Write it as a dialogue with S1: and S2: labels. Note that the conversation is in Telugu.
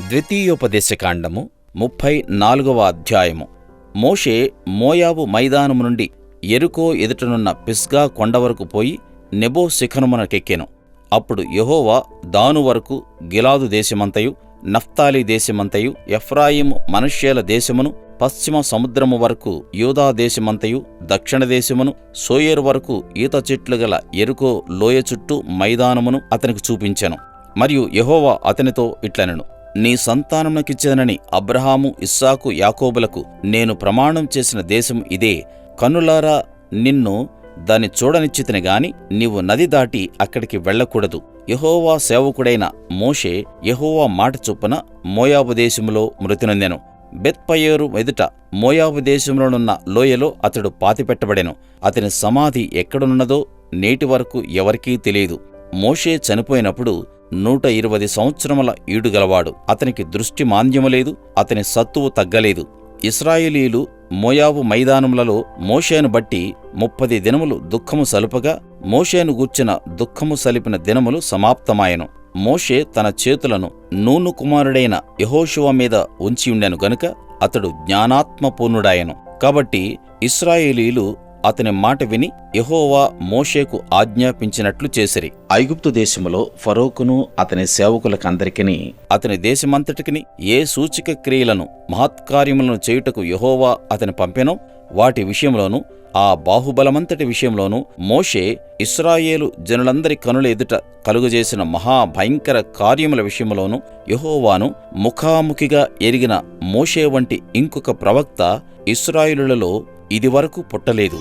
S1: ద్వితీయోపదేశకాండము 34వ అధ్యాయము. మోషే మోయాబు మైదానము నుండి యెరికో ఎదుటనున్న పిస్గా కొండ వరకు పోయి నెబో శిఖరమునకెక్కెను. అప్పుడు యెహోవా దాను వరకు గిలాదు దేశమంతయు, నఫ్తాలి దేశమంతయు, ఎఫ్రాయిము మనష్యేల దేశమును, పశ్చిమ సముద్రము వరకు యూదా దేశమంతయు, దక్షిణ దేశమును, సోయేరు వరకు ఈత చెట్లు గల యెరికో లోయ చుట్టూ మైదానమును అతనికి చూపించెను. మరియు యెహోవా అతనితో ఇట్లనెను, నీ సంతానమునకిచ్చెదనని అబ్రాహాము, ఇస్సాకు, యాకోబులకు నేను ప్రమాణం చేసిన దేశం ఇదే. కన్నులారా నిన్ను దాన్ని చూడనిచ్చితిని గాని నీవు నది దాటి అక్కడికి వెళ్ళకూడదు. యెహోవా సేవకుడైన మోషే యెహోవా మాట చొప్పున మోయాబు దేశములో మృతినొందెను. బెత్పయోరు ఎదుట మోయాబు దేశంలోనున్న లోయలో అతడు పాతిపెట్టబడెను. అతని సమాధి ఎక్కడున్నదో నేటి వరకు ఎవరికీ తెలియదు. మోషే చనిపోయినప్పుడు 120 సంవత్సరముల ఈడుగలవాడు. అతనికి దృష్టి మాంద్యము లేదు, అతని సత్తువు తగ్గలేదు. ఇశ్రాయేలీయులు మోయాబు మైదానములలో మోషేను బట్టి 30 దినములు దుఃఖము సలుపగా, మోషేను గూర్చిన దుఃఖము సలిపిన దినములు సమాప్తమాయెను. మోషే తన చేతులను నూను కుమారుడైన యెహోషువ మీద ఉంచియుండెను గనుక అతడు జ్ఞానాత్మపూర్ణుడాయెను. కాబట్టి ఇశ్రాయేలీయులు అతని మాట విని యెహోవా మోషేకు ఆజ్ఞాపించినట్లు చేసిరి. ఐగుప్తు దేశములో ఫరోకును అతని సేవకులకందరికిని అతని దేశమంతటికిని ఏ సూచక క్రియలను మహత్కార్యములను చేయుటకు యెహోవా అతని పంపెనో వాటి విషయంలోనూ, ఆ బాహుబలమంతటి విషయంలోనూ, మోషే ఇశ్రాయేలు జనులందరి కనుల ఎదుట కలుగజేసిన మహాభయంకర కార్యముల విషయంలోనూ యెహోవాను ముఖాముఖిగా ఎరిగిన మోషే వంటి ఇంకొక ప్రవక్త ఇశ్రాయేలులలో ఇదివరకు పుట్టలేదు.